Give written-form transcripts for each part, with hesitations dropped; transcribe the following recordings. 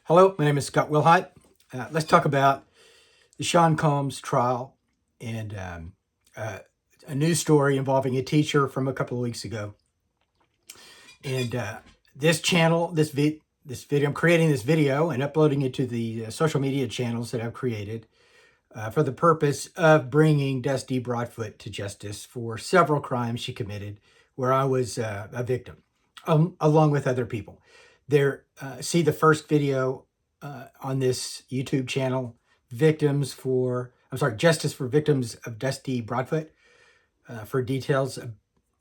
Hello, my name is Scott Wilhite. Let's talk about the Sean Combs trial and uh, a news story involving a teacher from a couple of weeks ago. And this channel, this video, I'm creating this video and uploading it to the social media channels that I've created for the purpose of bringing Dusty Broadfoot to justice for several crimes she committed where I was a victim, along with other people. See the first video on this YouTube channel, Justice for Victims of Dusty Broadfoot. For details,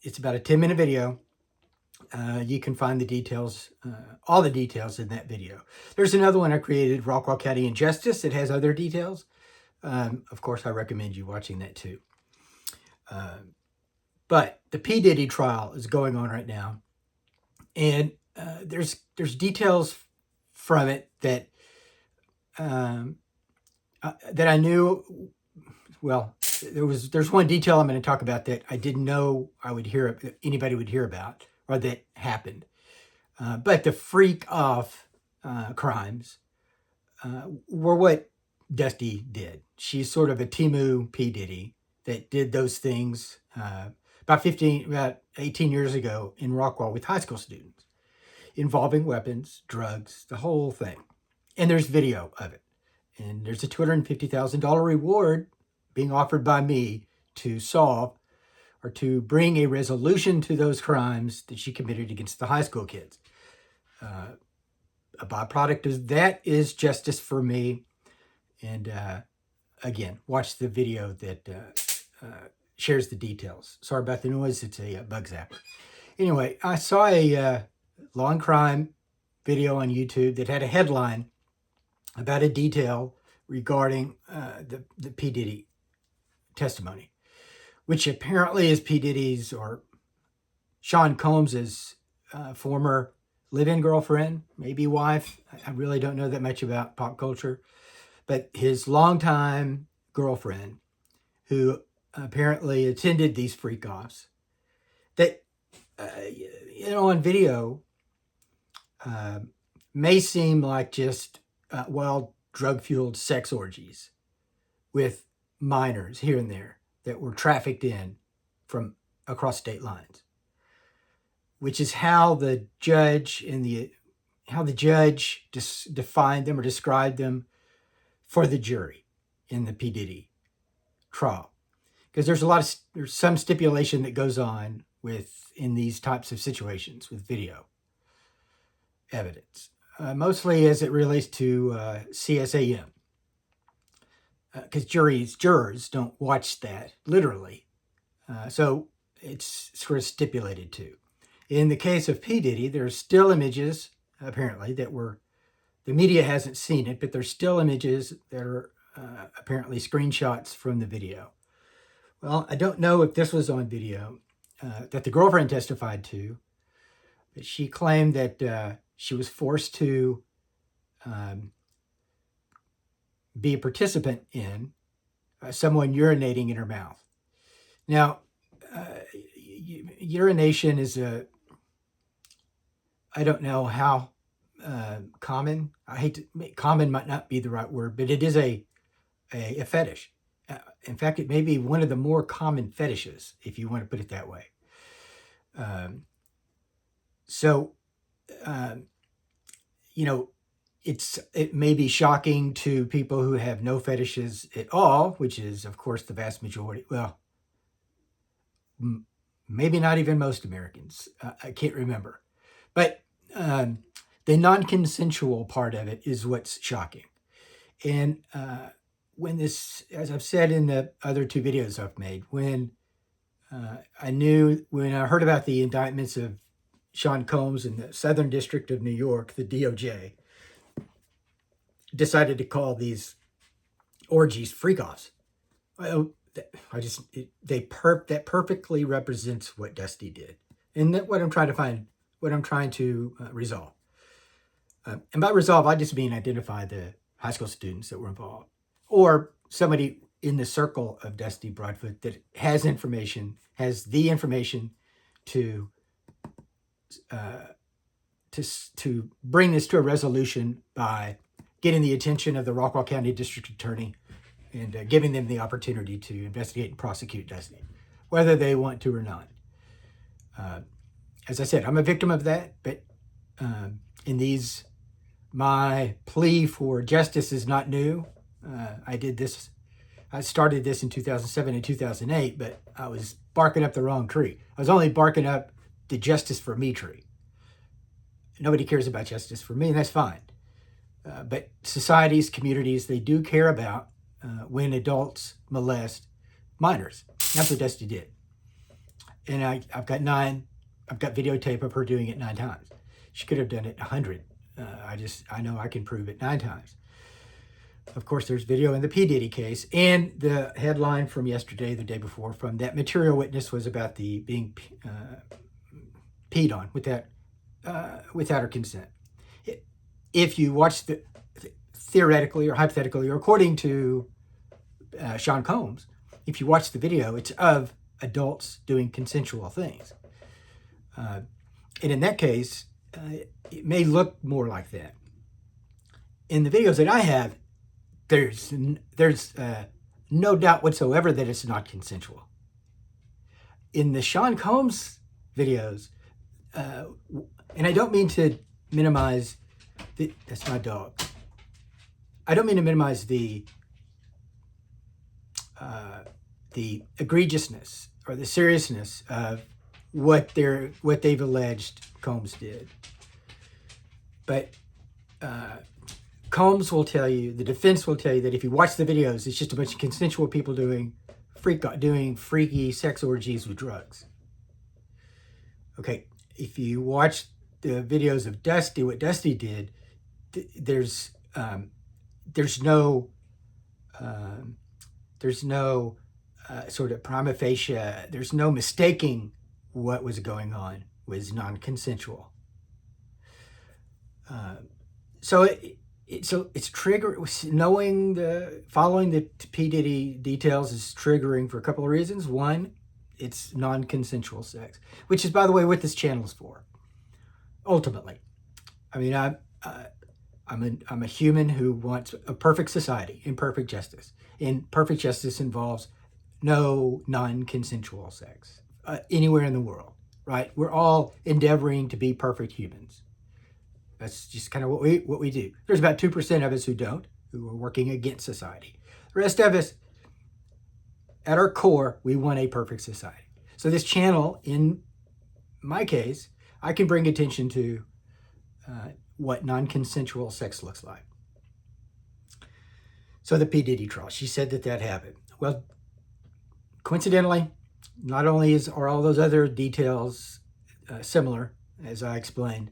it's about a 10-minute video. You can find the details, all the details in that video. There's another one I created, Rockwall County Injustice. It has other details. Of course, I recommend you watching that too. But the P-Diddy trial is going on right now. And there's details from it that that I knew. Well, there's one detail I'm going to talk about that I didn't know anybody would hear about, or that happened. But the freak off crimes were what Dusty did. She's sort of a Timu P-Diddy that did those things about 18 years ago in Rockwall with high school students, involving weapons, drugs, the whole thing. And there's video of it. And there's a $250,000 reward being offered by me to solve or to bring a resolution to those crimes that she committed against the high school kids. A byproduct of that is justice for me. And again, watch the video that shares the details. Sorry about the noise. It's a bug zapper. Anyway, I saw a law and crime video on YouTube that had a headline about a detail regarding the P. Diddy testimony, which apparently is P. Diddy's or Sean Combs's former live-in girlfriend, maybe wife. I really don't know that much about pop culture, but his longtime girlfriend, who apparently attended these freak-offs, that on video may seem like just wild drug-fueled sex orgies with minors here and there that were trafficked in from across state lines, which is how the judge defined them or described them for the jury in the P. Diddy trial. Because there's some stipulation that goes on in these types of situations with video evidence, mostly as it relates to CSAM. Because jurors don't watch that literally. So it's sort of stipulated to. In the case of P. Diddy, there's still images, apparently, the media hasn't seen it, but there's still images that are apparently screenshots from the video. Well, I don't know if this was on video that the girlfriend testified to, but she claimed that she was forced to be a participant in someone urinating in her mouth. Now, urination is I don't know how common. Common might not be the right word, but it is a fetish. In fact, it may be one of the more common fetishes, if you want to put it that way. It may be shocking to people who have no fetishes at all, which is, of course, the vast majority. Well, maybe not even most Americans. I can't remember. But the non-consensual part of it is what's shocking. And as I've said in the other two videos I've made, when I heard about the indictments of Sean Combs in the Southern District of New York, the DOJ decided to call these orgies freak-offs. That perfectly represents what Dusty did, and what I'm trying to resolve. And by resolve, I just mean identify the high school students that were involved, or somebody in the circle of Dusty Broadfoot that has the information to to bring this to a resolution by getting the attention of the Rockwall County District Attorney and giving them the opportunity to investigate and prosecute Dusty, whether they want to or not. As I said, I'm a victim of that, but my plea for justice is not new. I started this in 2007 and 2008, but I was barking up the wrong tree. I was only barking up the justice for me tree. Nobody cares about justice for me, and that's fine. But societies, communities, they do care about when adults molest minors. That's what Dusty did. And I've got videotape of her doing it 9 times. She could have done it 100. I know I can prove it 9 times. Of course, there's video in the P-Diddy case, and the headline from yesterday, the day before, from that material witness was about the being peed on without her consent. If you watch theoretically or hypothetically, or according to Sean Combs, if you watch the video, it's of adults doing consensual things. And in that case, it may look more like that. In the videos that I have, there's no doubt whatsoever that it's not consensual. In the Sean Combs videos, and I don't mean to minimize that's my dog. I don't mean to minimize the egregiousness or the seriousness of what they've alleged Combs did. But Combs will tell you, the defense will tell you, that if you watch the videos, it's just a bunch of consensual people doing freaky sex orgies with drugs. Okay, if you watch the videos of Dusty, what Dusty did, there's no sort of prima facie, there's no mistaking what was going on was non-consensual. So it's following the P-Diddy details is triggering for a couple of reasons. One, it's non-consensual sex, which is, by the way, what this channel is for. Ultimately, I mean, I'm a human who wants a perfect society and perfect justice. And perfect justice involves no non-consensual sex anywhere in the world, right? We're all endeavoring to be perfect humans. That's just kind of what we do. There's about 2% of us who are working against society. The rest of us, at our core, we want a perfect society. So this channel, in my case, I can bring attention to what non-consensual sex looks like. So the P-Diddy trial, she said that happened. Well, coincidentally, not only are all those other details similar, as I explained,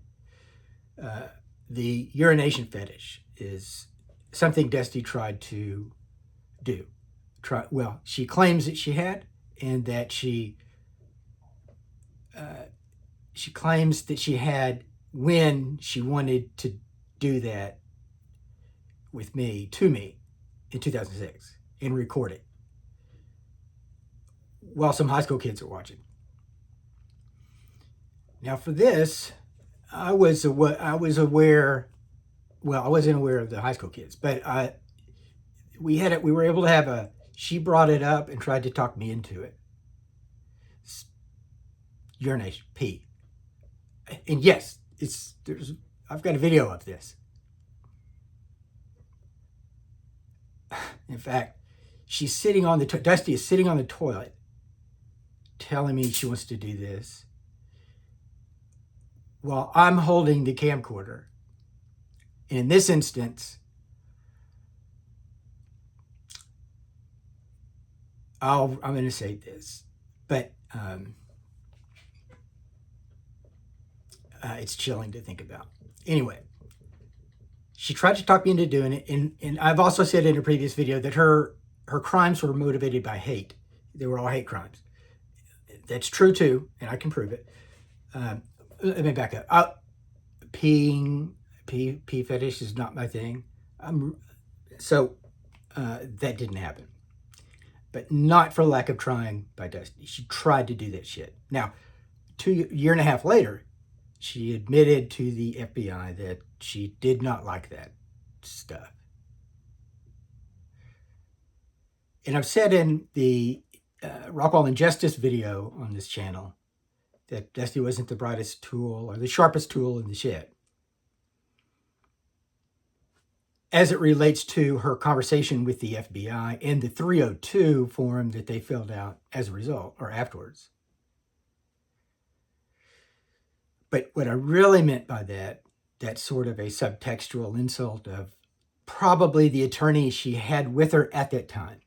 the urination fetish is something Dusty tried to do. She claims that she had, and that she claims that she had when she wanted to do that to me in 2006 and record it while some high school kids are watching. Now for this, I wasn't aware of the high school kids, but we were able to have she brought it up and tried to talk me into it. Urination, pee. And yes, I've got a video of this. In fact, Dusty is sitting on the toilet telling me she wants to do this while I'm holding the camcorder. And in this instance, I'm going to say this, but it's chilling to think about. Anyway, she tried to talk me into doing it, and I've also said in a previous video that her crimes were motivated by hate. They were all hate crimes. That's true too, and I can prove it. Let me back up. Pee fetish is not my thing. So that didn't happen. But not for lack of trying by Dusty. She tried to do that shit. Now, 2 years and a half later, she admitted to the FBI that she did not like that stuff. And I've said in the Rockwell Injustice video on this channel that Dusty wasn't the brightest tool or the sharpest tool in the shed as it relates to her conversation with the FBI and the 302 form that they filled out as a result or afterwards. But what I really meant by that's sort of a subtextual insult of probably the attorney she had with her at that time.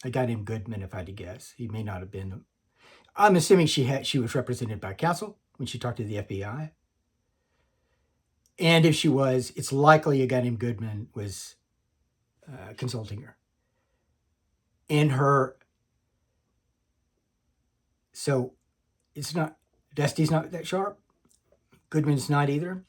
A guy named Goodman, if I had to guess. He may not have been. I'm assuming she was represented by counsel when she talked to the FBI. And if she was, it's likely a guy named Goodman was consulting her. So it's not, Dusty's not that sharp. Goodman's not either.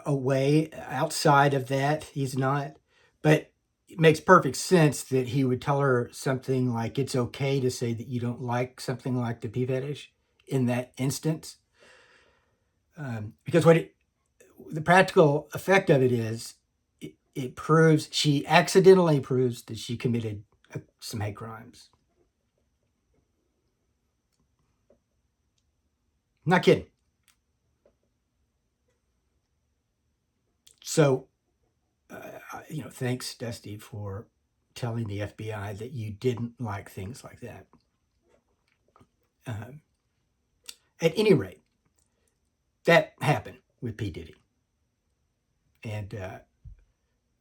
Outside of that, he's not. But it makes perfect sense that he would tell her something like it's okay to say that you don't like something like the pee fetish in that instance. Because the practical effect of it is, it proves, she accidentally proves that she committed some hate crimes. Not kidding. So, thanks, Dusty, for telling the FBI that you didn't like things like that. At any rate, that happened with P-Diddy. And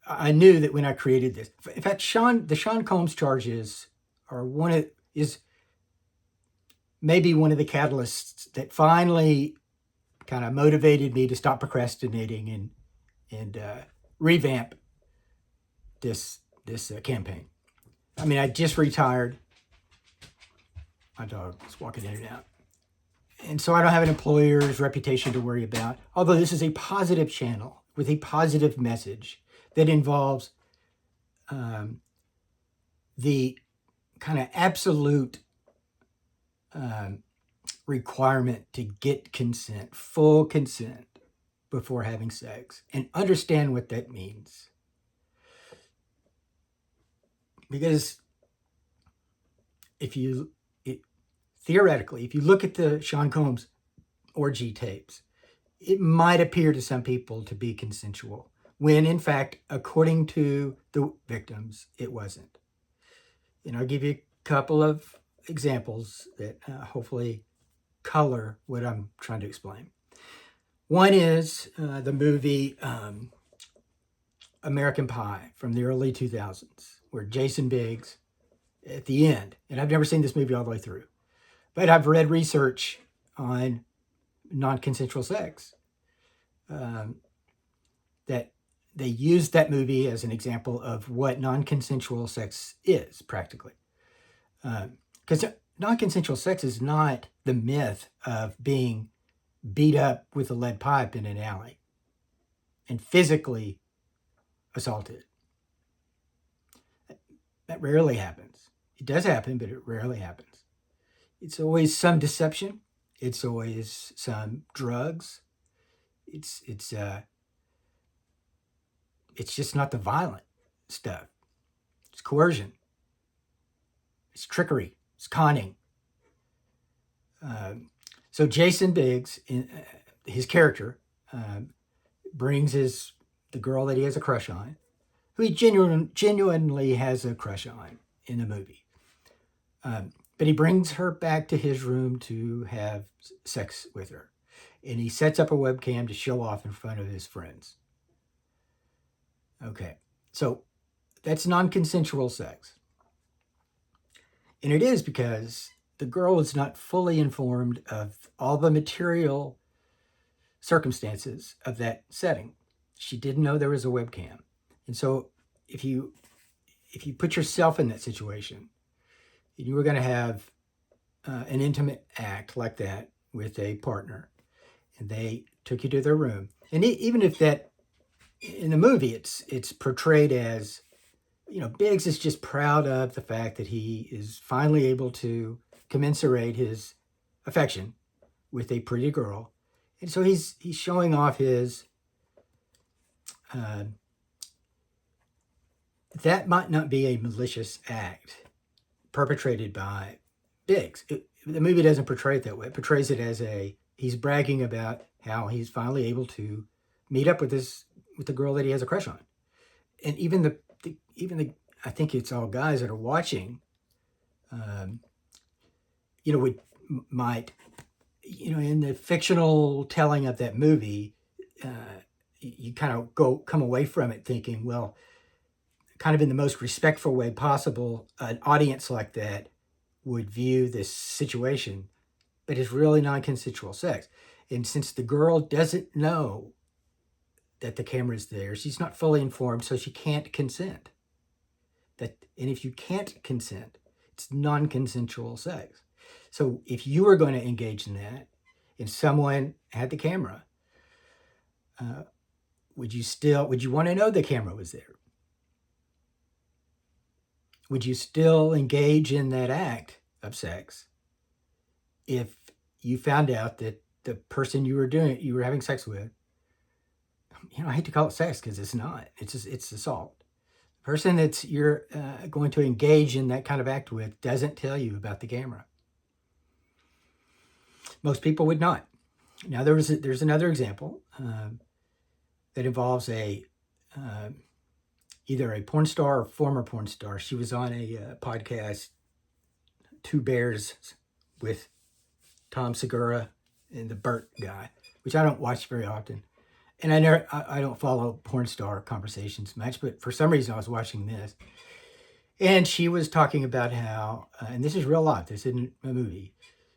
I knew that when I created this. In fact, the Sean Combs charges are maybe one of the catalysts that finally kind of motivated me to stop procrastinating and revamp this campaign. I mean, I just retired. My dog is walking in and out. And so I don't have an employer's reputation to worry about. Although this is a positive channel with a positive message that involves the kind of absolute requirement to get consent, full consent, before having sex, and understand what that means. Because theoretically, if you look at the Sean Combs orgy tapes, it might appear to some people to be consensual, when in fact, according to the victims, it wasn't. And I'll give you a couple of examples that hopefully color what I'm trying to explain. One is the movie American Pie from the early 2000s, where Jason Biggs, at the end, and I've never seen this movie all the way through, but I've read research on non-consensual sex that they used that movie as an example of what non-consensual sex is, practically. Because non-consensual sex is not the myth of being beat up with a lead pipe in an alley and physically assaulted. That rarely happens. It does happen, but it rarely happens. It's always some deception. It's always some drugs. It's just not the violent stuff. It's coercion. It's trickery. It's conning. So Jason Biggs, his character, brings the girl that he has a crush on, who he genuinely has a crush on in the movie. But he brings her back to his room to have sex with her. And he sets up a webcam to show off in front of his friends. Okay, so that's non-consensual sex. And it is because the girl is not fully informed of all the material circumstances of that setting. She didn't know there was a webcam. And so if you put yourself in that situation, and you were going to have an intimate act like that with a partner, and they took you to their room, and even if that, in the movie, it's portrayed as, Biggs is just proud of the fact that he is finally able to commensurate his affection with a pretty girl And so he's showing off his, that might not be a malicious act perpetrated by Biggs. The movie doesn't portray it that way. It portrays it as he's bragging about how he's finally able to meet up with the girl that he has a crush on. And even the I think it's all guys that are watching, might, in the fictional telling of that movie, you kind of come away from it thinking, well, kind of in the most respectful way possible, an audience like that would view this situation, but it's really non-consensual sex. And since the girl doesn't know that the camera's there, she's not fully informed, so she can't consent. And if you can't consent, it's non-consensual sex. So if you were going to engage in that, and someone had the camera, would you want to know the camera was there? Would you still engage in that act of sex if you found out that the person you were having sex with, I hate to call it sex because it's not, it's assault. The person that you're going to engage in that kind of act with doesn't tell you about the camera. Most people would not. Now there's another example that involves either a porn star or former porn star. She was on a podcast, Two Bears, with Tom Segura and the Burt guy, which I don't watch very often. And I don't follow porn star conversations much, but for some reason I was watching this. And she was talking about how, and this is real life, this isn't a movie.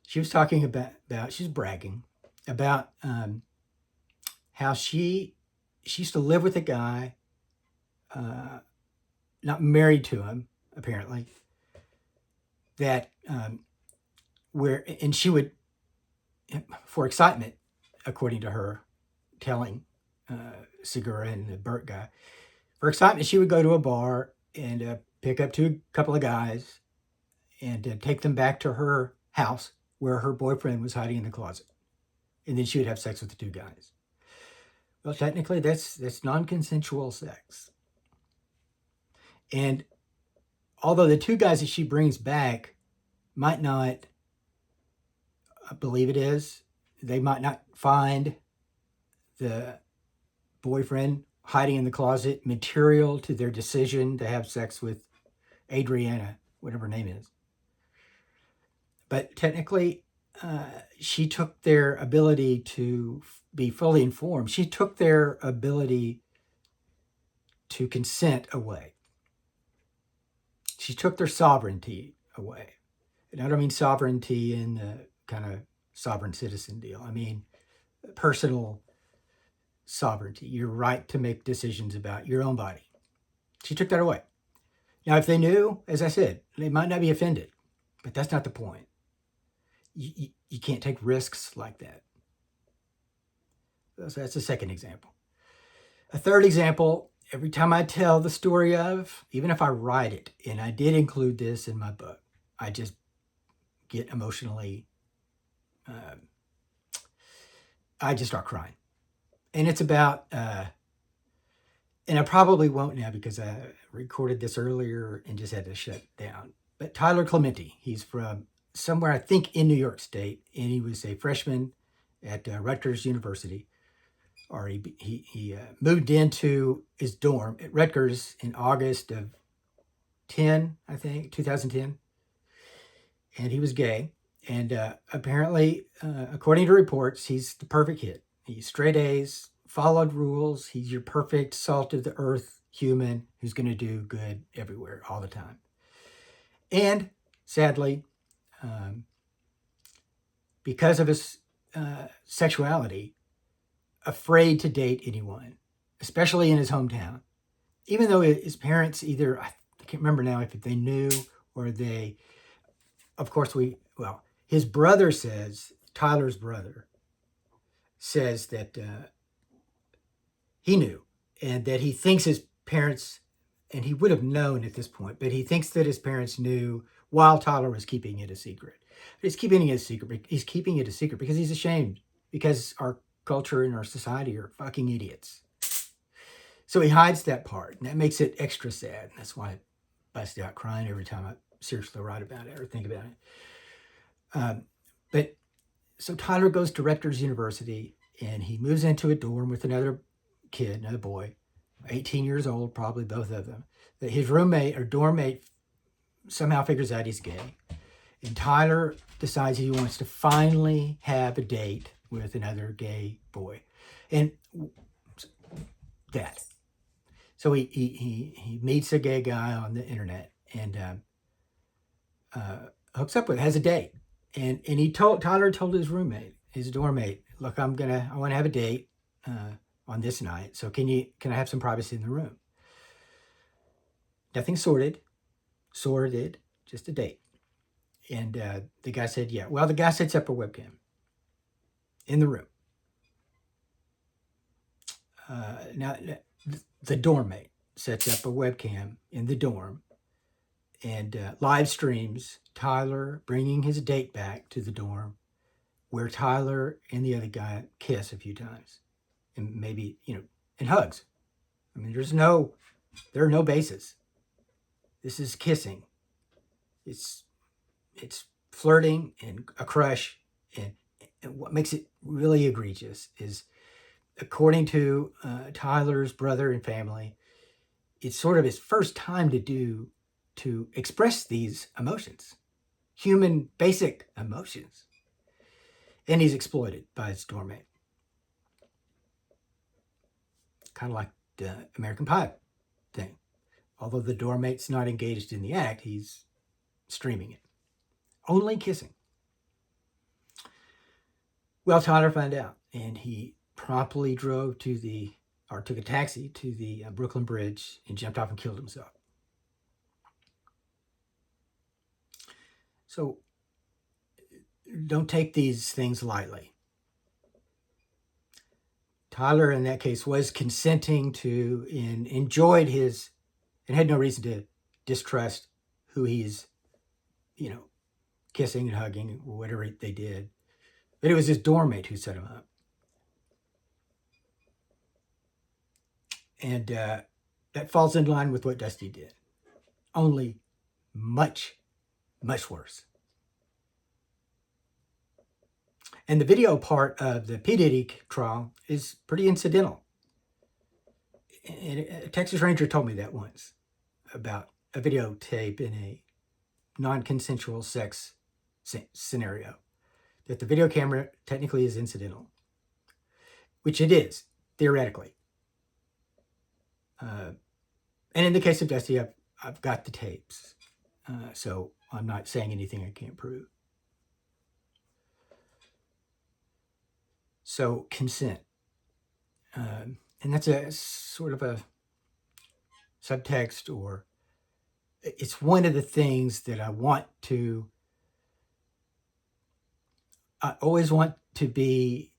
She was talking about she's bragging about how she used to live with a guy, not married to him, apparently, that and she would, for excitement, according to her, telling Segura and the Burt guy, for excitement, she would go to a bar and pick up a couple of guys and take them back to her house where her boyfriend was hiding in the closet. And then she would have sex with the two guys. Well, technically, that's non-consensual sex. And although the two guys that she brings back might not believe it is, they might not find the boyfriend hiding in the closet material to their decision to have sex with Adriana, whatever her name is. But technically, she took their ability to be fully informed. She took their ability to consent away. She took their sovereignty away. And I don't mean sovereignty in the kind of sovereign citizen deal. I mean personal sovereignty, your right to make decisions about your own body. She took that away. Now, if they knew, as I said, they might not be offended, but that's not the point. You can't take risks like that. So that's the second example. A third example, every time I tell the story of, even if I write it, and I did include this in my book, I just get emotionally, I just start crying. And it's about, and I probably won't now because I recorded this earlier and just had to shut down. But Tyler Clementi, he's from somewhere, I think in New York State, and he was a freshman at Rutgers University, or he moved into his dorm at Rutgers in August of 2010, and he was gay, and apparently, according to reports, he's the perfect kid. He's straight A's, followed rules. He's your perfect salt of the earth human who's going to do good everywhere all the time. And sadly, because of his sexuality, afraid to date anyone, especially in his hometown. Even though his parents either, I can't remember now if they knew or they, of course his brother says, Tyler's brother says that he knew and that he thinks his parents, and he would have known at this point, but he thinks that his parents knew while Tyler was keeping it a secret. He's keeping it a secret. He's keeping it a secret because he's ashamed, because our culture and our society are fucking idiots. So he hides that part, and that makes it extra sad. That's why I bust out crying every time I seriously write about it or think about it. But so Tyler goes to Rutgers University, and he moves into a dorm with another kid, another boy, 18 years old, probably both of them. That his roommate or dorm mate somehow figures out he's gay. And Tyler decides he wants to finally have a date with another gay boy. And that. So he meets a gay guy on the internet and hooks up with, has a date. And Tyler told his roommate, his dorm mate, look, I want to have a date on this night. So can I have some privacy in the room? Nothing sordid, just a date. And the guy said, yeah. Well, the guy sets up a webcam in the room. Now, the dorm mate sets up a webcam in the dorm and live streams Tyler bringing his date back to the dorm, where Tyler and the other guy kiss a few times, and maybe, and hugs. I mean, there are no bases. This is kissing. It's flirting and a crush, and what makes it really egregious is, according to Tyler's brother and family, it's sort of his first time to express these emotions, human basic emotions, and he's exploited by his dorm mate. Kind of like the American Pie thing. Although the dorm mate's not engaged in the act, he's streaming it. Only kissing. Well, Tyler found out, and he promptly took a taxi to the Brooklyn Bridge and jumped off and killed himself. So don't take these things lightly. Tyler, in that case, was consenting to and enjoyed and had no reason to distrust who he's, kissing and hugging or whatever they did. But it was his dorm mate who set him up. And that falls in line with what Dusty did. Only much, much worse. And the video part of the P-Diddy trial is pretty incidental. And a Texas Ranger told me that once about a videotape in a non-consensual sex scenario, that the video camera technically is incidental, which it is, theoretically. And in the case of Dusty, I've got the tapes, so I'm not saying anything I can't prove. So consent, and that's a sort of a subtext, or it's one of the things that I always want to be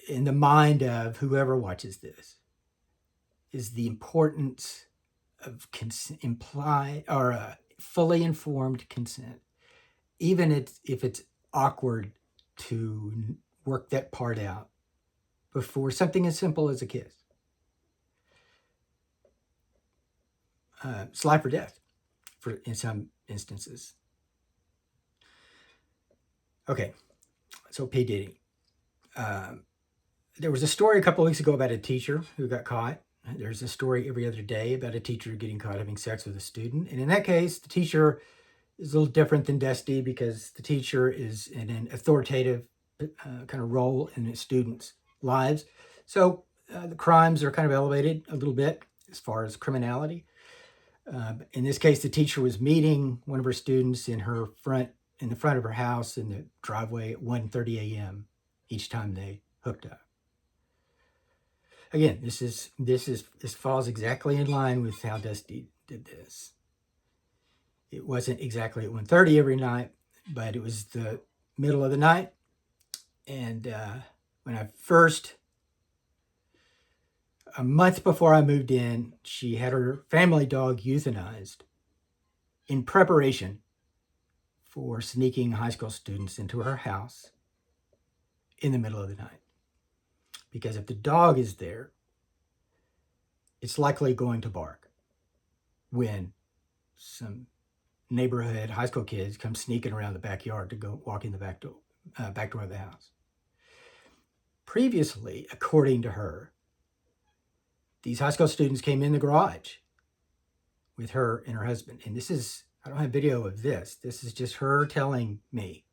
in the mind of whoever watches this, is the importance of fully informed consent, even if it's awkward to work that part out before something as simple as a kiss. It's life or death in some instances. Okay, so P-Diddy. There was a story a couple of weeks ago about a teacher who got caught. There's a story every other day about a teacher getting caught having sex with a student. And in that case, the teacher is a little different than Dusty, because the teacher is in an authoritative kind of role in the students' lives. So the crimes are kind of elevated a little bit as far as criminality. In this case, the teacher was meeting one of her students in the front of her house in the driveway at 1:30 a.m. each time they hooked up. Again, this falls exactly in line with how Dusty did this. It wasn't exactly at 1:30 every night, but it was the middle of the night. And when a month before I moved in, she had her family dog euthanized in preparation for sneaking high school students into her house in the middle of the night. because if the dog is there, it's likely going to bark when some neighborhood high school kids come sneaking around the backyard to go walk in the back door of the house. Previously, according to her, these high school students came in the garage with her and her husband. And this is, I don't have video of this. This is just her telling me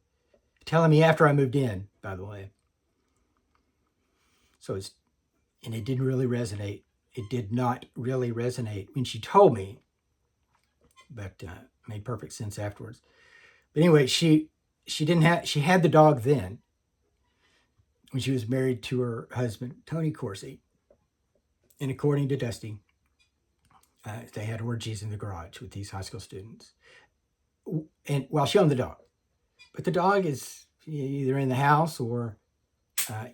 after I moved in, by the way. So and it didn't really resonate. It did not really resonate when she told me, but made perfect sense afterwards. But anyway, she had the dog then when she was married to her husband, Tony Corsi. And according to Dusty, they had orgies in the garage with these high school students. And while she owned the dog. But the dog is either in the house or,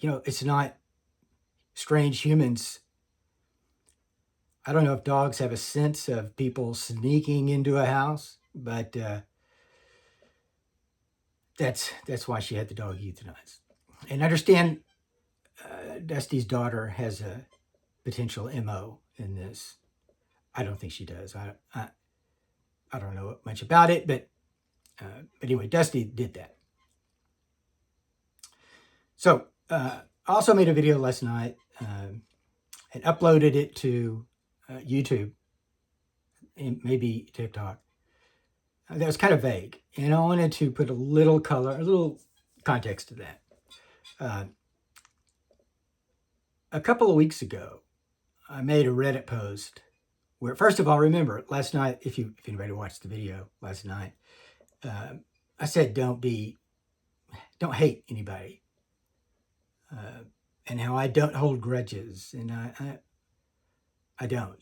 it's not strange humans. I don't know if dogs have a sense of people sneaking into a house, but that's why she had the dog euthanized. And understand Dusty's daughter has a potential MO in this. I don't think she does. I don't know much about it, but anyway, Dusty did that. So I also made a video last night and uploaded it to YouTube and maybe TikTok. That was kind of vague, and I wanted to put a little color, a little context to that. A couple of weeks ago, I made a Reddit post where, first of all, remember last night, if anybody watched the video last night, I said don't hate anybody, and how I don't hold grudges, and I don't.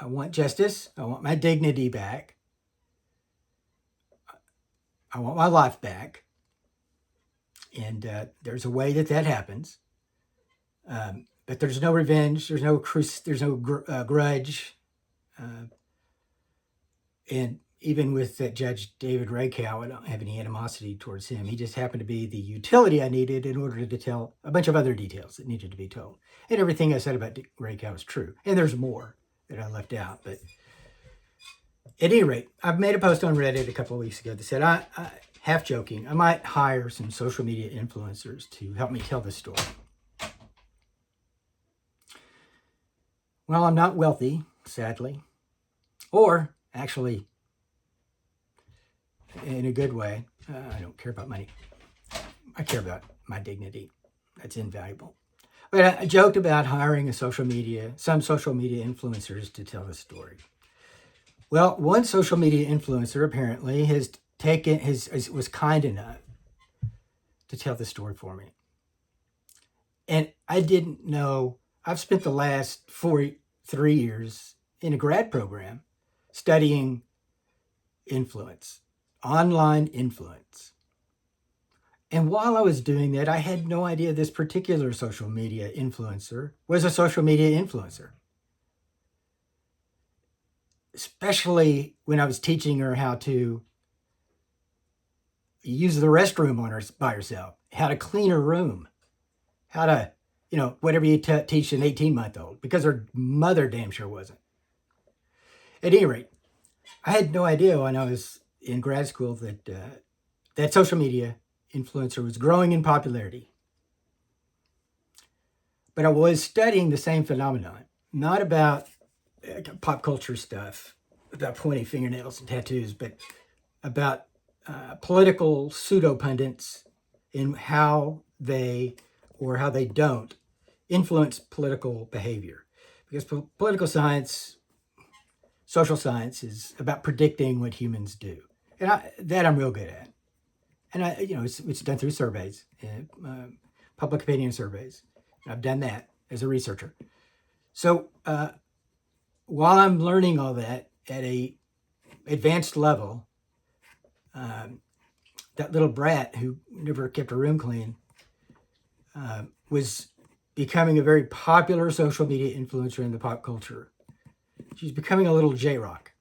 I want justice. I want my dignity back. I want my life back, and there's a way that happens. But there's no revenge. There's no grudge. And even with that Judge David Rakow, I don't have any animosity towards him. He just happened to be the utility I needed in order to tell a bunch of other details that needed to be told. And everything I said about Rakow is true. And there's more that I left out. But at any rate, I've made a post on Reddit a couple of weeks ago that said, I half joking, I might hire some social media influencers to help me tell this story. Well, I'm not wealthy, sadly, or actually, in a good way. I don't care about money. I care about my dignity. That's invaluable. But I joked about hiring some social media influencers to tell the story. Well, one social media influencer apparently was kind enough to tell the story for me. And I didn't know. I've spent the last 3 years in a grad program studying influence, online influence. And while I was doing that, I had no idea this particular social media influencer was a social media influencer. Especially when I was teaching her how to use the restroom by herself, how to clean her room, how to, whatever you teach an 18-month-old, because her mother damn sure wasn't. At any rate, I had no idea when I was in grad school that that social media influencer was growing in popularity. But I was studying the same phenomenon, not about pop culture stuff, about pointy fingernails and tattoos, but about political pseudo-pundits and how they don't influence political behavior. Because political science, social science is about predicting what humans do. And I'm real good at. And it's done through surveys, public opinion surveys. And I've done that as a researcher. So while I'm learning all that at a advanced level, that little brat who never kept her room clean was becoming a very popular social media influencer in the pop culture. She's becoming a little J-Rock.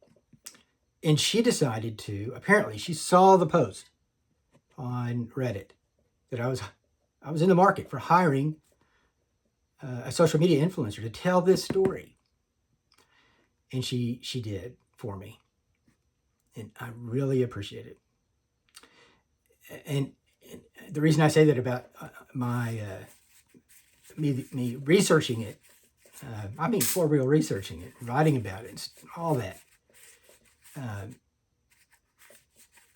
And she decided apparently she saw the post on Reddit that I was in the market for hiring a social media influencer to tell this story. And she did for me. And I really appreciate it. And the reason I say that about me researching it, I mean for real researching it, writing about it, and all that,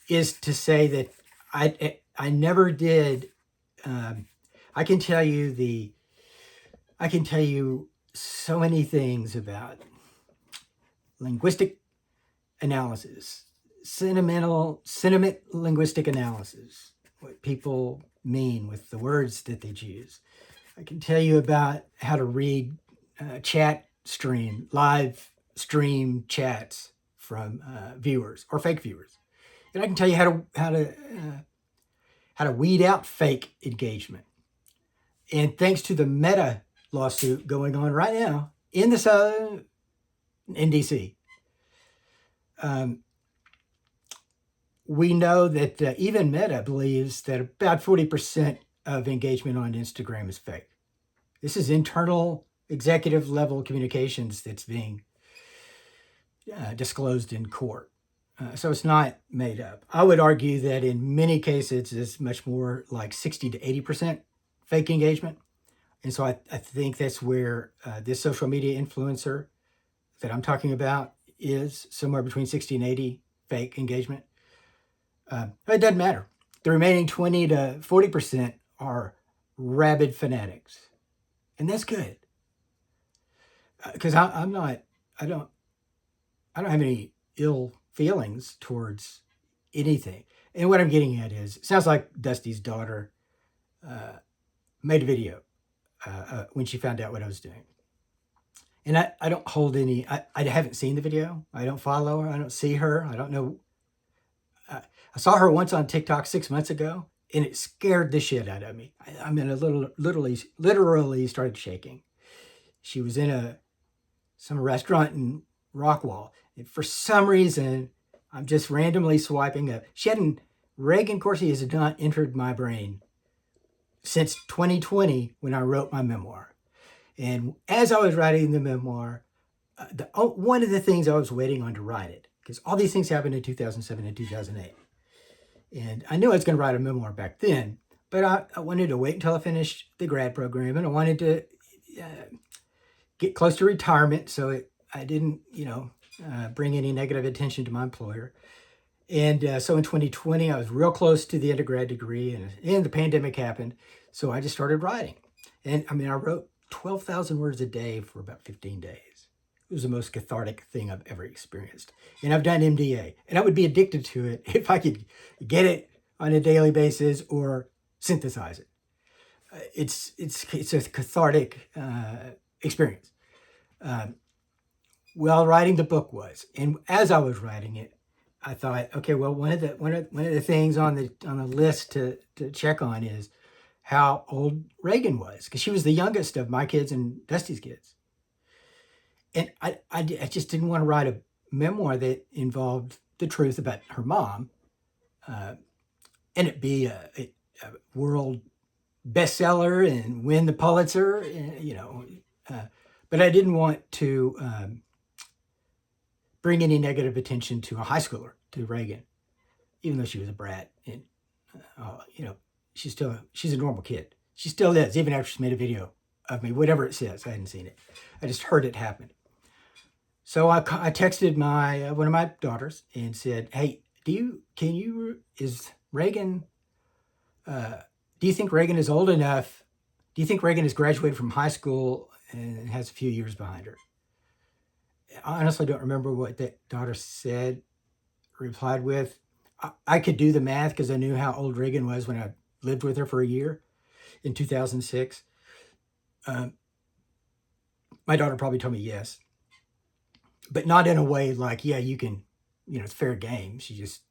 is to say that I never did. I can tell you so many things about linguistic analysis, sentiment linguistic analysis, what people mean with the words that they choose. I can tell you about how to read live stream chats from viewers or fake viewers, and I can tell you how to weed out fake engagement. And thanks to the Meta lawsuit going on right now in DC, we know that even Meta believes that about 40% of engagement on Instagram is fake. This is internal executive level communications that's being disclosed in court. So it's not made up. I would argue that in many cases it's much more like 60 to 80% fake engagement. And so I think that's where this social media influencer that I'm talking about is somewhere between 60 and 80 fake engagement. It doesn't matter. The remaining 20 to 40% are rabid fanatics. And that's good. Because I don't have any ill feelings towards anything. And what I'm getting at is, it sounds like Dusty's daughter made a video when she found out what I was doing. And I don't hold any, I haven't seen the video. I don't follow her. I don't see her. I don't know. I saw her once on TikTok 6 months ago, and it scared the shit out of me. I mean, literally started shaking. She was in some restaurant in Rockwall, and for some reason, I'm just randomly swiping up. Reagan Corsi has not entered my brain since 2020 when I wrote my memoir. And as I was writing the memoir, one of the things I was waiting on to write it, because all these things happened in 2007 and 2008. And I knew I was going to write a memoir back then, but I wanted to wait until I finished the grad program, and I wanted to get close to retirement so I didn't, bring any negative attention to my employer. And so in 2020, I was real close to the undergrad degree, and the pandemic happened. So I just started writing. And I mean, I wrote 12,000 words a day for about 15 days. It was the most cathartic thing I've ever experienced. And I've done MDA, and I would be addicted to it if I could get it on a daily basis or synthesize it. It's a cathartic experience. Well, writing the book was, and as I was writing it, I thought, okay, well, one of the things on the list to check on is how old Reagan was, because she was the youngest of my kids and Dusty's kids. And I just didn't want to write a memoir that involved the truth about her mom, and it be a world bestseller and win the Pulitzer, but I didn't want to bring any negative attention to a high schooler, to Reagan, even though she was a brat. And, she's a normal kid. She still is, even after she's made a video of me, whatever it says. I hadn't seen it. I just heard it happen. So I texted one of my daughters and said, hey, do you think Reagan is old enough? Do you think Reagan has graduated from high school and has a few years behind her? I honestly don't remember what that daughter replied with. I could do the math because I knew how old Reagan was when I lived with her for a year in 2006. My daughter probably told me yes, but not in a way like, yeah, you can, it's fair game. She just,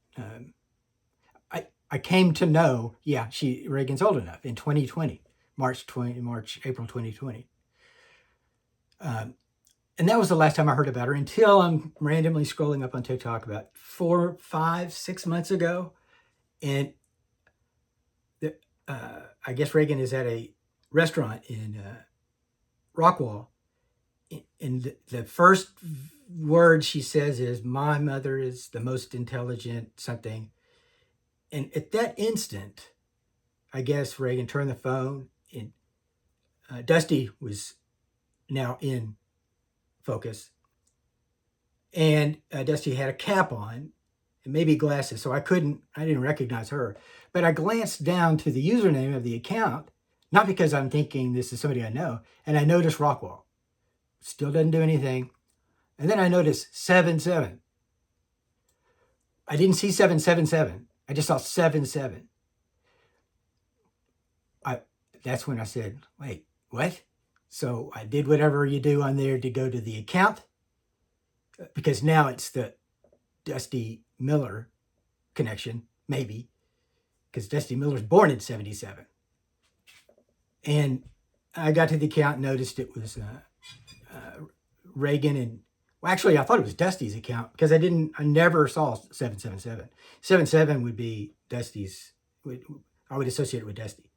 I came to know, yeah, Reagan's old enough in 2020, April 2020. And that was the last time I heard about her until I'm randomly scrolling up on TikTok about 4, 5, 6 months ago. And I guess Reagan is at a restaurant in Rockwall. And the first word she says is, "My mother is the most intelligent something." And at that instant, I guess Reagan turned the phone, and Dusty was now in focus. And Dusty had a cap on and maybe glasses, so I didn't recognize her. But I glanced down to the username of the account, not because I'm thinking this is somebody I know, and I noticed Rockwall. Still doesn't do anything. And then I noticed 77. I didn't see 777. I just saw 77. That's when I said, wait, what? So I did whatever you do on there to go to the account, because now it's the Dusty Miller connection, maybe, because Dusty Miller's born in 77. And I got to the account and noticed it was Reagan, and well, actually I thought it was Dusty's account because I never saw 777. 77 would be Dusty's, I would associate it with Dusty.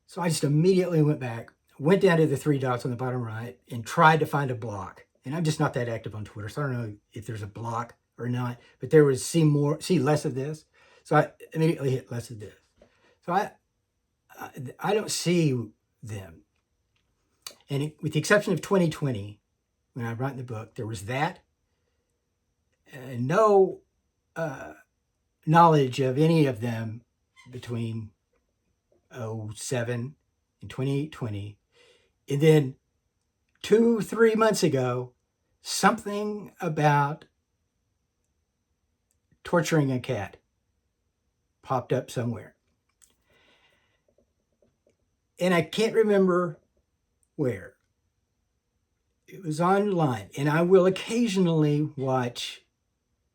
So I just immediately went back, went down to the three dots on the bottom right, and tried to find a block. And I'm just not that active on Twitter, so I don't know if there's a block or not. But there was see less of this. So I immediately hit less of this. So I don't see them. And with the exception of 2020, when I wrote in the book, there was that. No knowledge of any of them between 2007 and 2020. And then 2-3 months ago, something about torturing a cat popped up somewhere. And I can't remember where. It was online, and I will occasionally watch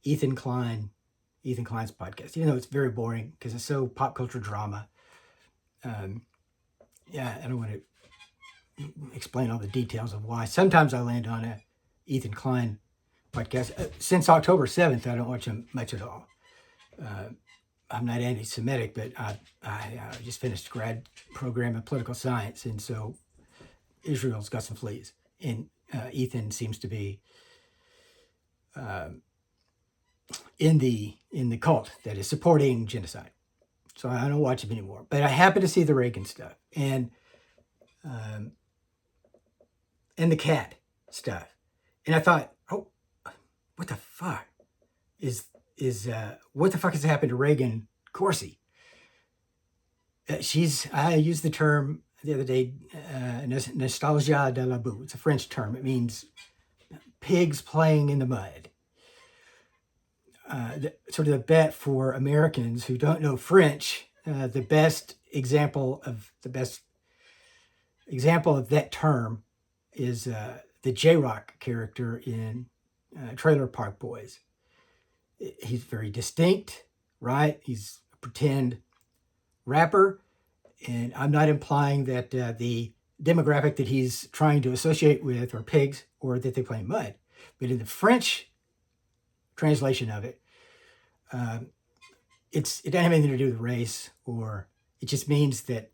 Ethan Klein's podcast, even though it's very boring because it's so pop culture drama. I don't want to explain all the details of why. Sometimes I land on a Ethan Klein podcast. Since October 7th, I don't watch him much at all. I'm not anti-Semitic, but I just finished a grad program in political science, and so Israel's got some fleas. And Ethan seems to be in the cult that is supporting genocide. So I don't watch him anymore. But I happen to see the Reagan stuff and the cat stuff, and I thought, oh, what the fuck what the fuck has happened to Reagan Corsi? I used the term the other day, nostalgia de la boue. It's a French term. It means pigs playing in the mud. Sort of the bet for Americans who don't know French. The best example of that term is the J-Rock character in Trailer Park Boys. He's very distinct, right? He's a pretend rapper, and I'm not implying that the demographic that he's trying to associate with are pigs or that they play in mud. But in the French translation of it, it doesn't have anything to do with race, or it just means that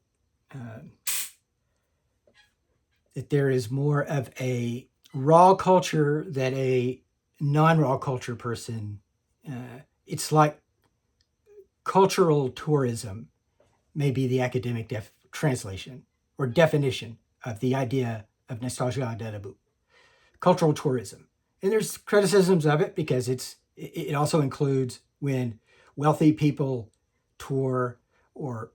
that there is more of a raw culture that a non-raw culture person. It's like cultural tourism, may be the academic translation or definition of the idea of nostalgia de la boue. Cultural tourism. And there's criticisms of it because it also includes when wealthy people tour or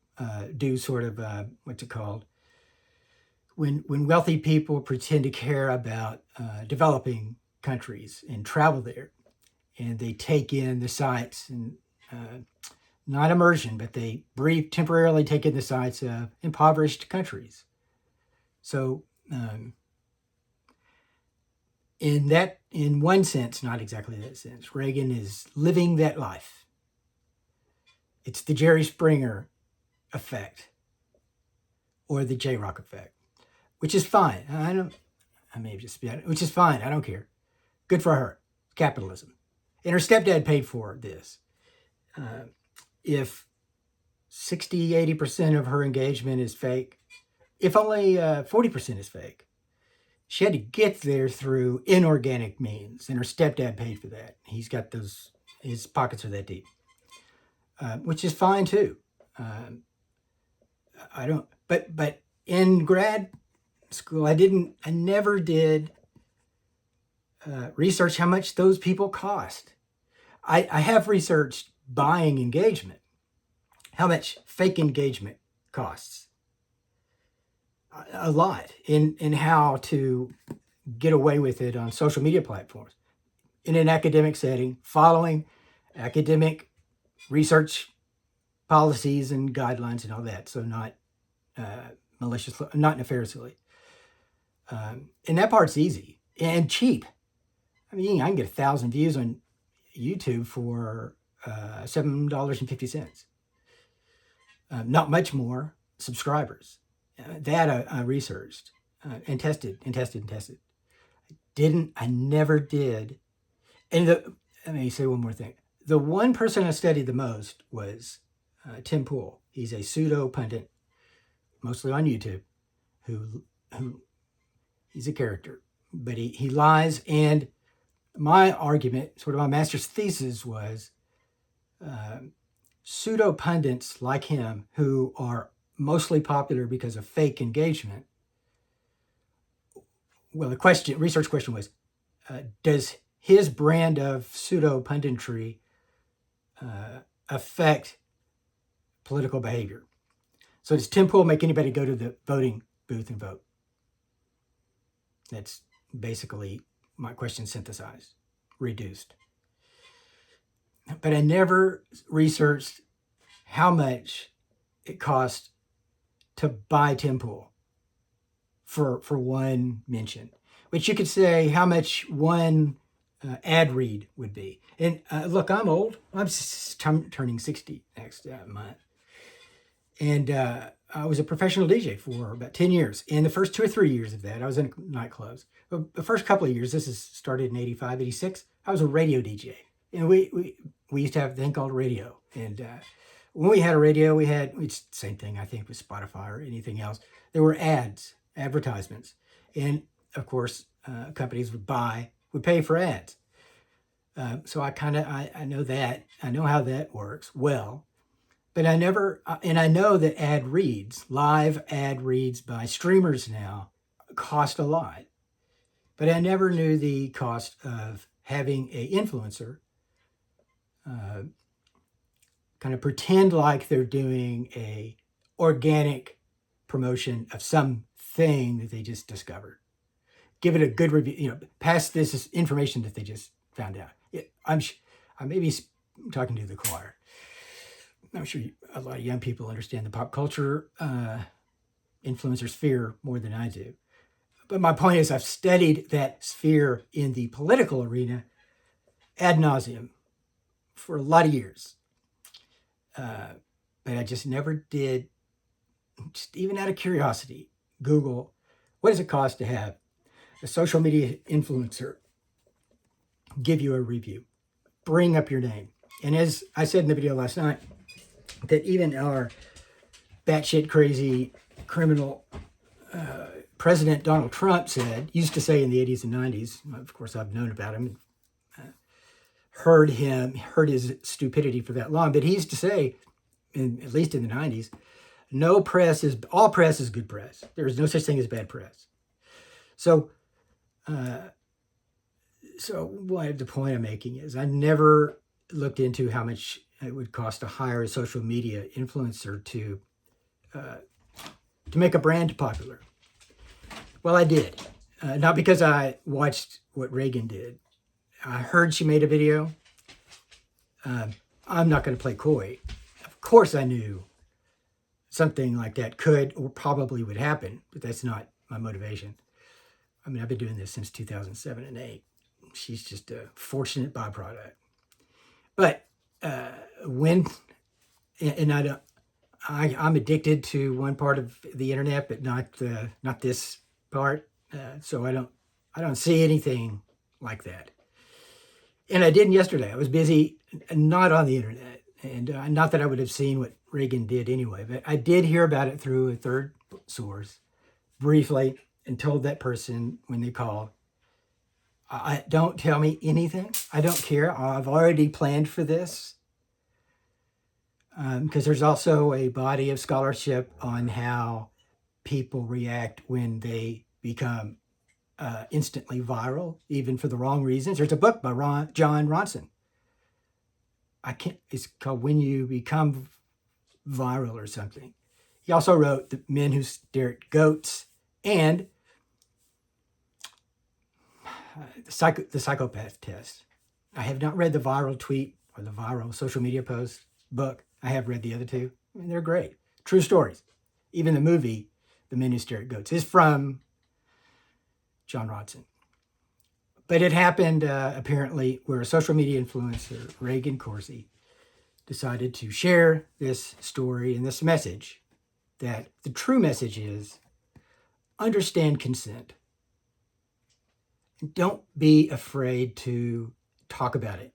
do sort of, what's it called? When wealthy people pretend to care about developing countries and travel there, and they take in the sights and not immersion, but they temporarily take in the sights of impoverished countries. So in one sense, not exactly that sense, Reagan is living that life. It's the Jerry Springer effect or the J-Rock effect, which is fine. Which is fine. I don't care. Good for her. Capitalism. And her stepdad paid for this. If 60, 80% of her engagement is fake, if only 40% is fake, She had to get there through inorganic means, and her stepdad paid for that. He's got those, his pockets are that deep, which is fine too. Um, I don't, but in grad school, I never did research how much those people cost. I have researched buying engagement, how much fake engagement costs a lot in how to get away with it on social media platforms in an academic setting, following academic research policies and guidelines and all that. So not maliciously, not nefariously. And that part's easy and cheap. I mean, I can get 1,000 views on YouTube for $7.50. Not much more subscribers. That I researched and tested and tested and tested. I never did. And let me say one more thing. The one person I studied the most was Tim Pool. He's a pseudo pundit, mostly on YouTube, who he's a character, but he lies. And my argument, sort of my master's thesis, was pseudo pundits like him, who are mostly popular because of fake engagement. Well, the research question was, does his brand of pseudo punditry affect political behavior? So does Tim Pool make anybody go to the voting booth and vote? That's basically my question synthesized, reduced. But I never researched how much it cost to buy Tim Pool for one mention, which you could say how much one ad read would be. And look, I'm old. I'm turning 60 next month. And I was a professional DJ for about 10 years. And the first 2 or 3 years of that, I was in nightclubs. The first couple of years, this is started in 85, 86, I was a radio DJ. And we used to have a thing called radio. And when we had a radio, it's the same thing, I think, with Spotify or anything else. There were advertisements. And of course, companies would pay for ads. So I know that. I know how that works well. But I know that live ad reads by streamers now cost a lot. But I never knew the cost of having an influencer kind of pretend like they're doing a organic promotion of something that they just discovered. Give it a good review, pass this information that they just found out. I may be talking to the choir. I'm sure a lot of young people understand the pop culture influencer sphere more than I do. But my point is, I've studied that sphere in the political arena ad nauseum for a lot of years. But I just never did, just even out of curiosity, Google, what does it cost to have a social media influencer give you a review, bring up your name. And as I said in the video last night, that even our batshit crazy criminal President Donald Trump used to say in the 80s and 90s, of course I've known about him, heard his stupidity for that long, but he used to say, at least in the 90s, all press is good press. There is no such thing as bad press. So what the point I'm making is I never looked into how much it would cost to hire a social media influencer to make a brand popular. Well, I did. Not because I watched what Reagan did. I heard she made a video. I'm not going to play coy. Of course I knew something like that could or probably would happen, but that's not my motivation. I mean, I've been doing this since 2007 and 8. She's just a fortunate byproduct. But I'm addicted to one part of the internet, but not this part. So I don't see anything like that. And I didn't yesterday. I was busy, not on the internet, and not that I would have seen what Reagan did anyway. But I did hear about it through a third source, briefly, and told that person when they called, don't tell me anything. I don't care. I've already planned for this. Because there's also a body of scholarship on how people react when they become instantly viral, even for the wrong reasons. There's a book by John Ronson. It's called When You Become Viral or something. He also wrote The Men Who Stare at Goats and the Psychopath Test. I have not read the viral tweet or the viral social media post book. I have read the other two. I mean, they're great. True stories. Even the movie, The Men Who Stare at Goats, is from John Ronson. But it happened apparently where a social media influencer, Reagan Corsi, decided to share this story and this message, that the true message is understand consent. Don't be afraid to talk about it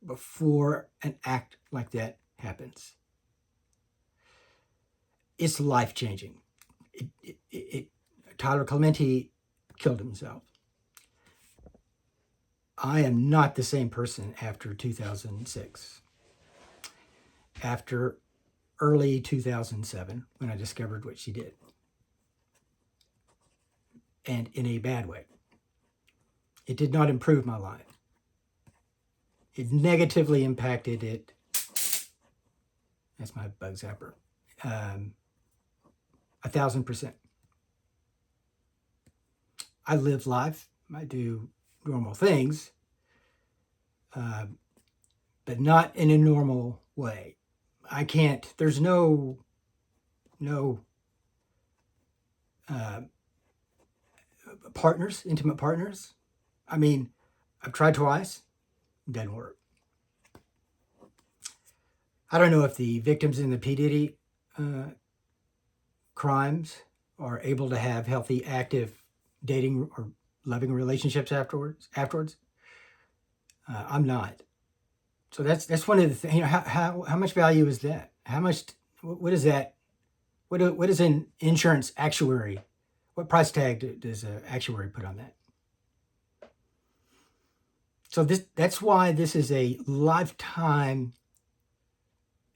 before an act like that happens. It's life-changing. Tyler Clementi killed himself. I am not the same person after 2006. After early 2007, when I discovered what she did. And in a bad way. It did not improve my life. It negatively impacted it. That's my bug zapper. 1,000%. I live life. I do normal things, but not in a normal way. I can't. There's no partners, intimate partners. I mean, I've tried twice. It doesn't work. I don't know if the victims in the P-Diddy crimes are able to have healthy, active dating or loving relationships afterwards. I'm not. So that's one of the things. You know, how much value is that? How much? What is that? What is an insurance actuary? What price tag does an actuary put on that? So that's why this is a lifetime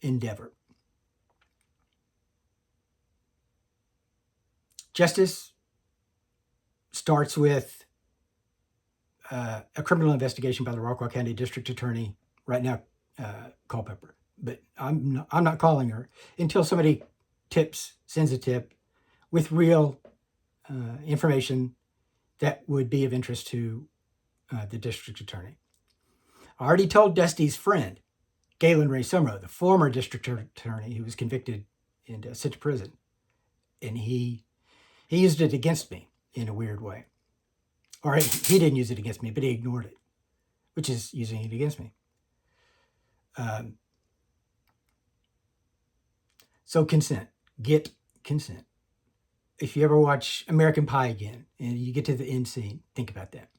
endeavor. Justice starts with a criminal investigation by the Rockwell County District Attorney, right now, Culpepper. But I'm not calling her until somebody sends a tip with real information that would be of interest to the district attorney. I already told Dusty's friend, Galen Ray Sumrow, the former district attorney who was convicted and sent to prison, and he used it against me in a weird way. Or he didn't use it against me, but he ignored it, which is using it against me. So consent. Get consent. If you ever watch American Pie again and you get to the end scene, think about that.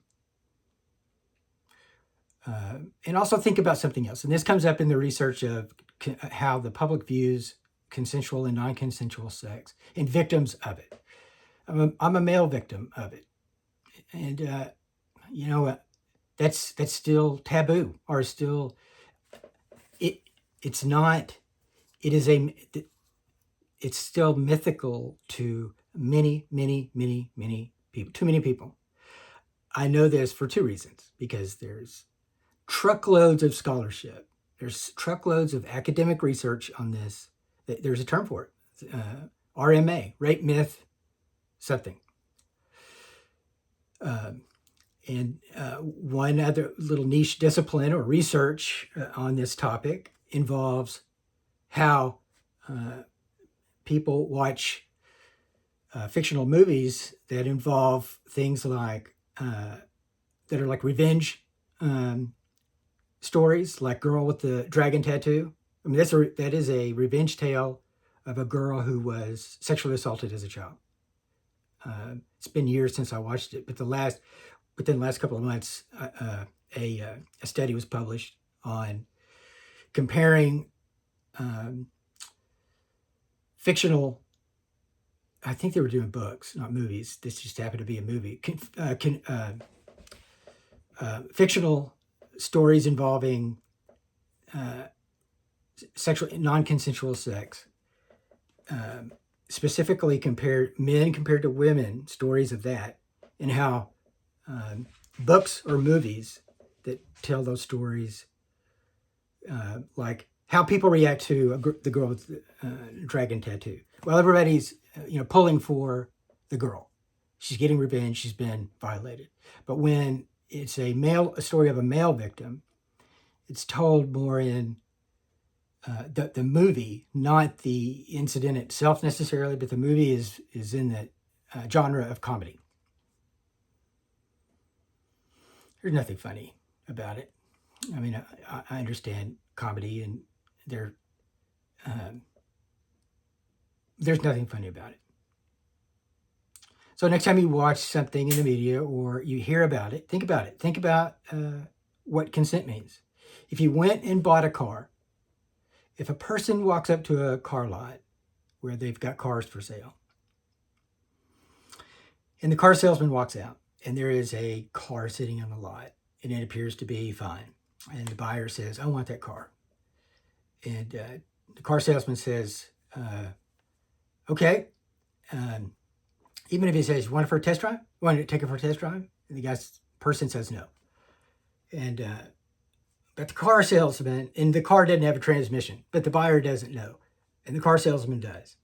And also think about something else. And this comes up in the research of how the public views consensual and non-consensual sex and victims of it. I'm a male victim of it. And, that's still taboo, or still, it's not, it's still mythical to many, many, many, many people, too many people. I know this for two reasons, because there's truckloads of scholarship. There's truckloads of academic research on this. There's a term for it. RMA, rape myth, something. And one other little niche discipline or research on this topic involves how people watch fictional movies that involve things like, that are like revenge stories, like Girl with the Dragon Tattoo. I mean, that is a revenge tale of a girl who was sexually assaulted as a child. It's been years since I watched it, but within the last couple of months, a study was published on comparing fictional I think they were doing books, not movies. This just happened to be a movie. Fictional stories involving sexual non-consensual sex, specifically men compared to women, stories of that, and how books or movies that tell those stories, like how people react to the girl with the dragon tattoo. Well, everybody's pulling for the girl. She's getting revenge. She's been violated. But when it's a story of a male victim, it's told more in the movie, not the incident itself necessarily, but the movie is in the genre of comedy. There's nothing funny about it. I mean, I understand comedy, and there's nothing funny about it. So next time you watch something in the media or you hear about it, think about it. Think about what consent means. If you went and bought a car, if a person walks up to a car lot where they've got cars for sale, and the car salesman walks out, and there is a car sitting on the lot, and it appears to be fine, and the buyer says, "I want that car," and the car salesman says, "Okay." Even if he says, "You want it for a test drive? You want to take it for a test drive?" And the person says no. And but the car salesman, and the car didn't have a transmission, but the buyer doesn't know, and the car salesman does.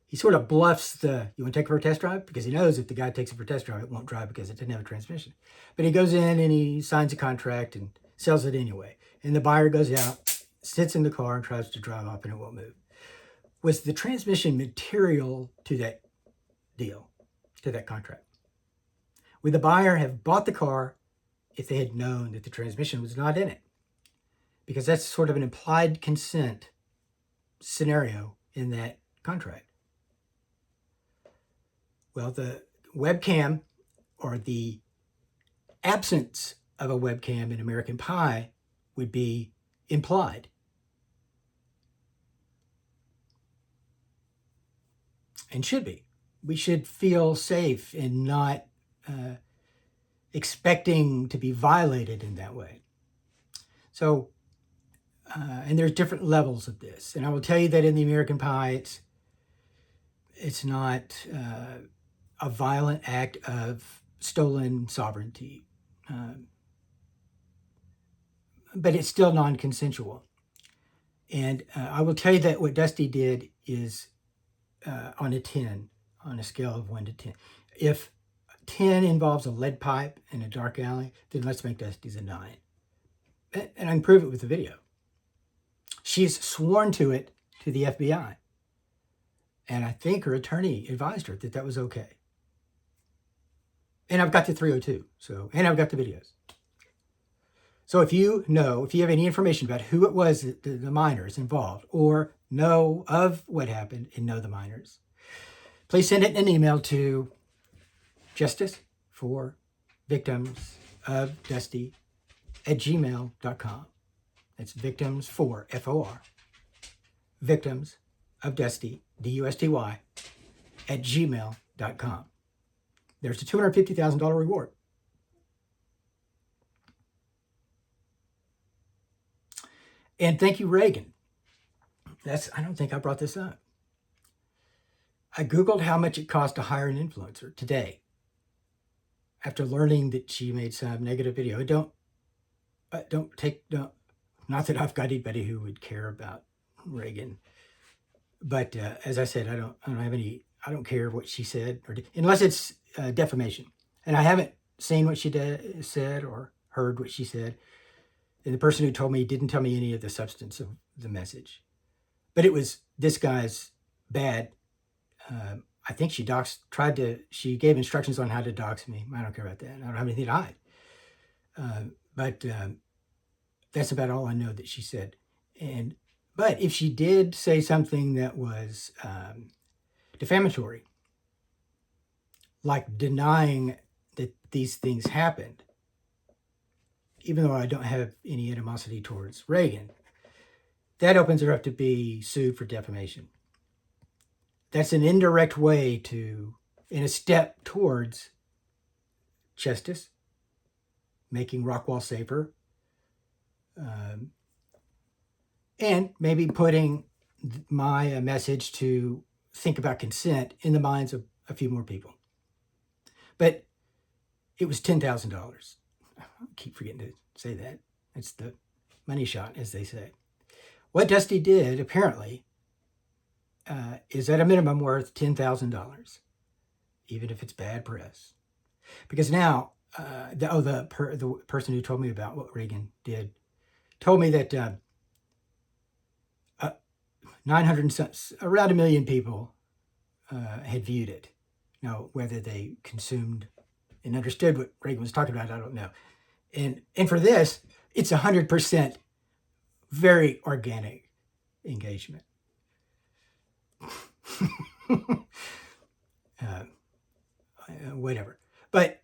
He sort of bluffs "You want to take it for a test drive?" Because he knows if the guy takes it for a test drive, it won't drive because it didn't have a transmission. But he goes in and he signs a contract and sells it anyway. And the buyer goes out, sits in the car, and tries to drive off, and it won't move. Was the transmission material to that deal, to that contract? Would the buyer have bought the car if they had known that the transmission was not in it? Because that's sort of an implied consent scenario in that contract. Well, the webcam, or the absence of a webcam in American Pie, would be implied. And should be. We should feel safe and not expecting to be violated in that way. So, and there's different levels of this. And I will tell you that in the American Pie, it's not a violent act of stolen sovereignty, but it's still non-consensual. And I will tell you that what Dusty did is on a 10, on a scale of 1 to 10. If 10 involves a lead pipe in a dark alley, then let's make Dusty's a 9. And I can prove it with the video. She's sworn to it to the FBI. And I think her attorney advised her that that was okay. And I've got the 302, and I've got the videos. So if you have any information about who it was, the minors involved, or know of what happened and know the minors, please send it in an email to justiceforvictimsofdusty@gmail.com. That's victims for FOR, victims of Dusty, DUSTY, @gmail.com. There's a $250,000 reward. And thank you, Reagan. I don't think I brought this up. I Googled how much it cost to hire an influencer today, after learning that she made some negative video. Not that I've got anybody who would care about Reagan, but as I said, I don't care what she said, unless it's defamation. And I haven't seen what she said or heard what she said. And the person who told me didn't tell me any of the substance of the message. But it was this guy's bad. I think she gave instructions on how to dox me. I don't care about that. I don't have anything to hide. But that's about all I know that she said. But if she did say something that was defamatory, like denying that these things happened, even though I don't have any animosity towards Reagan, that opens her up to be sued for defamation. that's an indirect way to, in a step towards justice, making Rockwall safer, and maybe putting my message to think about consent in the minds of a few more people. But it was $10,000. I keep forgetting to say that. It's the money shot, as they say. What Dusty did, apparently, is at a minimum worth $10,000, even if it's bad press. Because now, the person who told me about what Reagan did told me that 900, around 1 million people had viewed it. Now, whether they consumed and understood what Reagan was talking about, I don't know. And for this, it's 100% very organic engagement. Whatever. But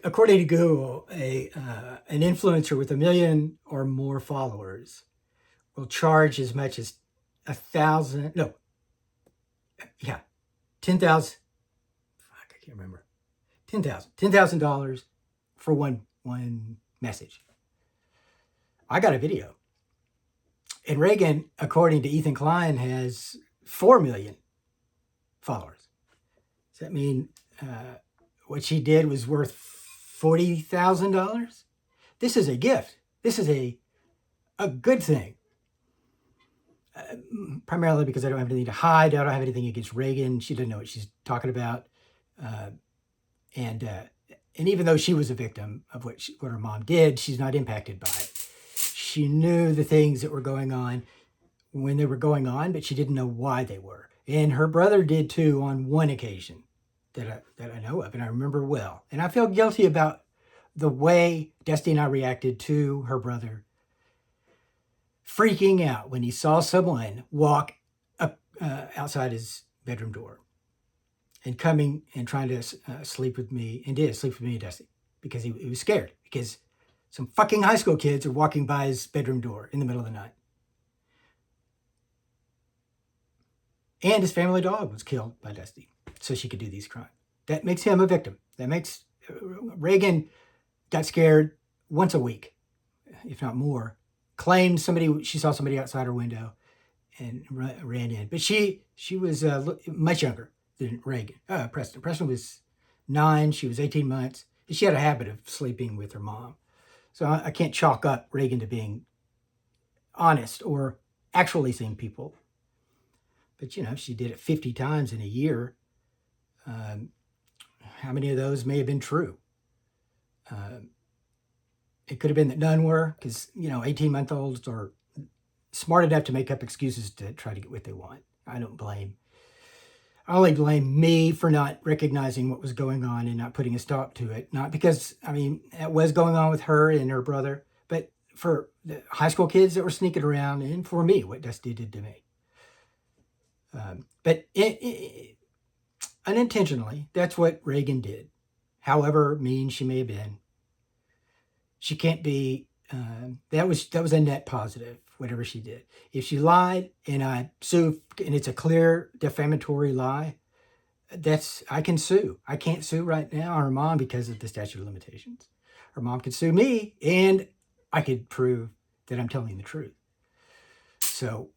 according to Google, an influencer with 1 million or more followers will charge as much as 10,000. Fuck, I can't remember. $10,000 for one message. I got a video. And Reagan, according to Ethan Klein, has 4 million followers. Does that mean what she did was worth $40,000? This is a gift. This is a good thing. Primarily because I don't have anything to hide. I don't have anything against Reagan. She doesn't know what she's talking about. And even though she was a victim of what her mom did, she's not impacted by it. She knew the things that were going on when they were going on, but she didn't know why they were. And her brother did too on one occasion that I know of, and I remember well. And I feel guilty about the way Dusty and I reacted to her brother freaking out when he saw someone walk up outside his bedroom door and coming and trying to sleep with me, and did sleep with me and Dusty, because he was scared, because some fucking high school kids are walking by his bedroom door in the middle of the night. And his family dog was killed by Dusty so she could do these crimes. That makes him a victim. That makes Reagan got scared once a week, if not more. Claimed she saw somebody outside her window and ran in. But she was much younger than Reagan. Preston. Preston was 9. She was 18 months. And she had a habit of sleeping with her mom. So I can't chalk up Reagan to being honest or actually seeing people. But, she did it 50 times in a year. How many of those may have been true? It could have been that none were, because, 18-month-olds are smart enough to make up excuses to try to get what they want. I only blame me for not recognizing what was going on and not putting a stop to it. Not because, it was going on with her and her brother, but for the high school kids that were sneaking around, and for me, what Dusty did to me. But unintentionally, that's what Reagan did. However mean she may have been, she can't be. That was a net positive, whatever she did. If she lied and I sue, and it's a clear defamatory lie, I can sue. I can't sue right now her mom because of the statute of limitations. Her mom could sue me, and I could prove that I'm telling the truth. So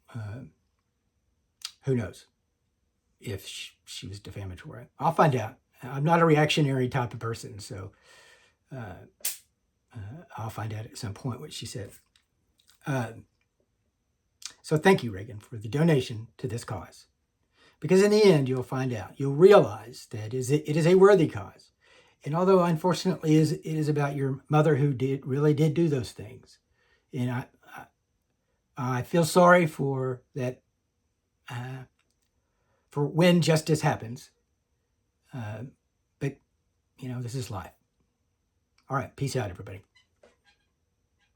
who knows if she was defamatory? I'll find out. I'm not a reactionary type of person, so I'll find out at some point what she said. So thank you, Reagan, for the donation to this cause. Because in the end, you'll find out. You'll realize that it is a worthy cause. And although, unfortunately, it is about your mother who really did do those things. And I feel sorry for that, for when justice happens. But, this is life. All right. Peace out, everybody.